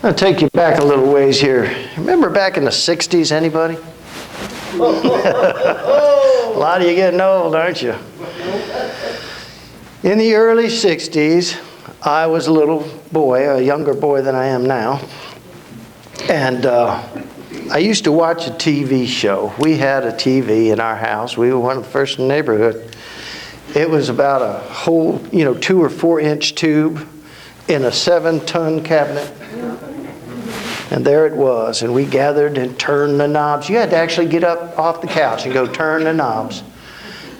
I'll take you back a little ways here. Remember back in the 60s, anybody? A lot of you getting old, aren't you? In the early 60s, I was a little boy, a younger boy than I am now. And I used to watch a TV show. We had a TV in our house. We were one of the first in the neighborhood. It was about a whole, 2 or 4 inch tube in a 7-ton cabinet. And there it was. And we gathered and turned the knobs. You had to actually get up off the couch and go turn the knobs.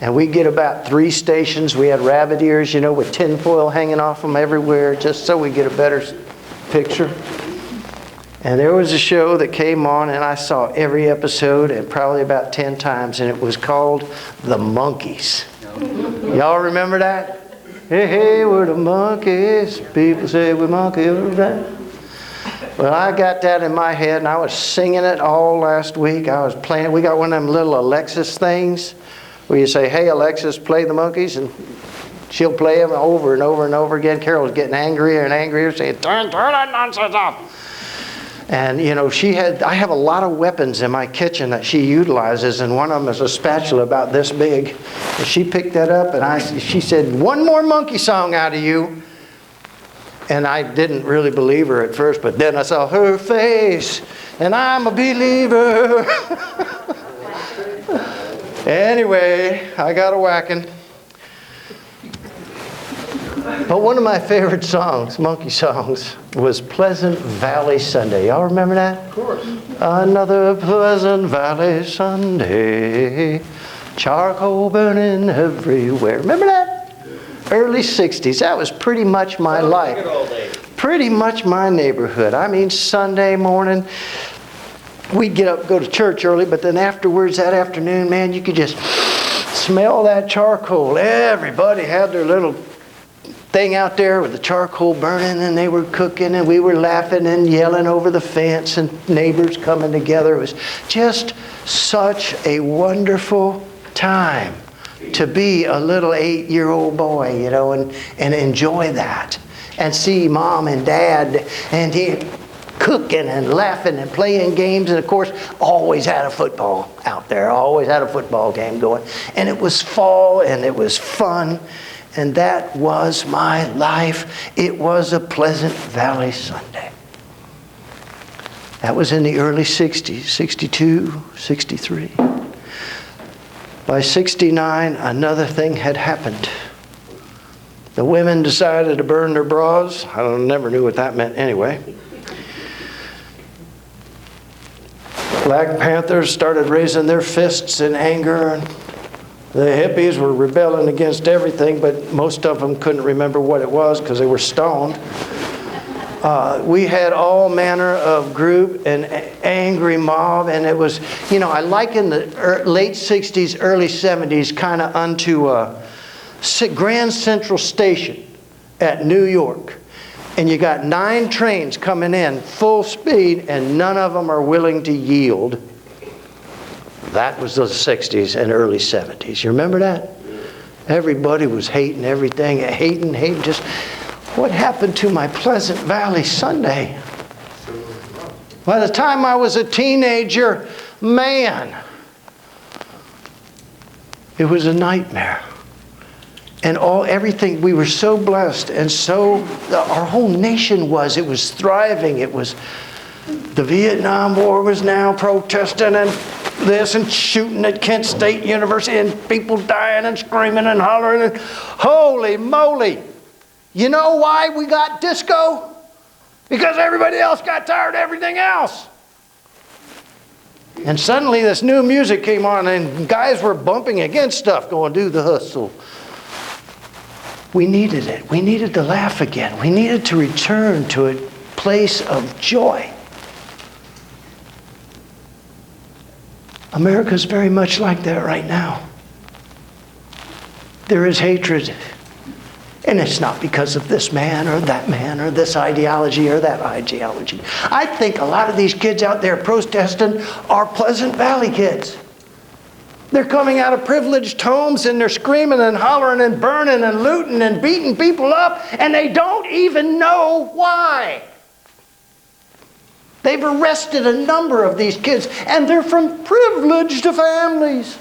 And we'd get about 3 stations. We had rabbit ears, with tinfoil hanging off them everywhere, just so we get a better picture. And there was a show that came on, and I saw every episode, and probably about 10 times, and it was called The Monkees. Y'all remember that? Hey, hey, we're the monkeys. People say we're monkeys. Well, I got that in my head, and I was singing it all last week. I was playing. We got one of them little Alexis things where you say, hey, Alexis, play the Monkees, and she'll play them over and over and over again. Carol was getting angrier and angrier, saying, turn that nonsense off. And, I have a lot of weapons in my kitchen that she utilizes, and one of them is a spatula about this big. And she picked that up, and she said, one more monkey song out of you. And I didn't really believe her at first, but then I saw her face, and I'm a believer. Anyway, I got a whacking. But one of my favorite songs, monkey songs, was Pleasant Valley Sunday. Y'all remember that? Of course. Another Pleasant Valley Sunday, charcoal burning everywhere. Remember that? Early 60s. That was pretty much my life. Pretty much my neighborhood. I mean, Sunday morning, we'd get up, go to church early, but then afterwards, that afternoon, man, you could just smell that charcoal. Everybody had their little thing out there with the charcoal burning, and they were cooking, and we were laughing and yelling over the fence, and neighbors coming together. It was just such a wonderful time to be a little 8-year-old boy, and enjoy that, and see mom and dad and he cooking and laughing and playing games, and of course always had a football out there, always had a football game going, and it was fall and it was fun. And that was my life. It was a Pleasant Valley Sunday. That was in the early 60s, 62, 63. By 69, another thing had happened. The women decided to burn their bras. I never knew what that meant anyway. Black Panthers started raising their fists in anger, and the hippies were rebelling against everything, but most of them couldn't remember what it was because they were stoned. We had all manner of group and angry mob, and it was, I liken the late 60s, early 70s kind of unto Grand Central Station at New York. And you got 9 trains coming in full speed, and none of them are willing to yield. That was the 60s and early 70s. You remember that? Everybody was hating everything. Hating. Just what happened to my Pleasant Valley Sunday? By the time I was a teenager, man, it was a nightmare. And everything, we were so blessed, and our whole nation was. It was thriving. It was, the Vietnam War was now protesting and this and shooting at Kent State University and people dying and screaming and hollering. And holy moly. You know why we got disco? Because everybody else got tired of everything else. And suddenly this new music came on, and guys were bumping against stuff, going, do the hustle. We needed it. We needed to laugh again. We needed to return to a place of joy. America's very much like that right now. There is hatred. And it's not because of this man or this ideology or that ideology. I think a lot of these kids out there protesting are Pleasant Valley kids. They're coming out of privileged homes, and they're screaming and hollering and burning and looting and beating people up, and they don't even know why. They've arrested a number of these kids, and they're from privileged families.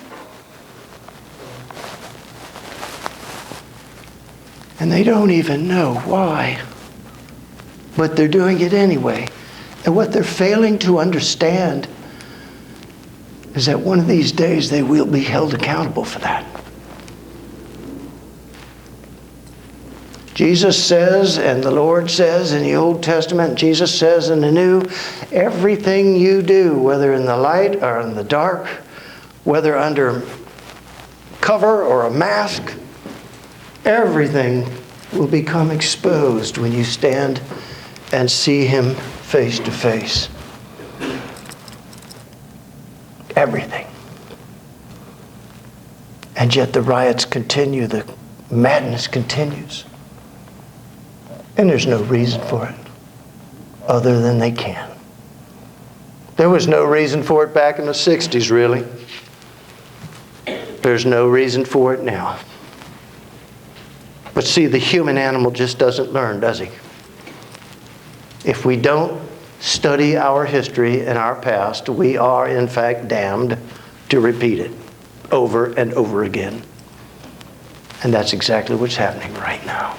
And they don't even know why. But they're doing it anyway. And what they're failing to understand is that one of these days they will be held accountable for that. Jesus says, and the Lord says in the Old Testament, Jesus says in the New, everything you do, whether in the light or in the dark, whether under cover or a mask, everything will become exposed when you stand and see Him face to face. Everything. And yet the riots continue, the madness continues. And there's no reason for it other than they can. There was no reason for it back in the 60s, really. There's no reason for it now. But see, the human animal just doesn't learn, does he? If we don't study our history and our past, we are in fact damned to repeat it over and over again. And that's exactly what's happening right now.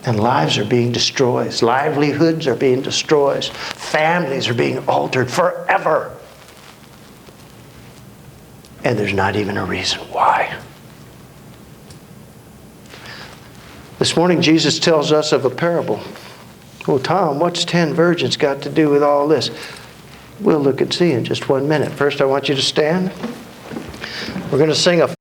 And lives are being destroyed. Livelihoods are being destroyed. Families are being altered forever. And there's not even a reason why. This morning, Jesus tells us of a parable. Well, Tom, what's 10 virgins got to do with all this? We'll look and see in just 1 minute. First, I want you to stand. We're going to sing a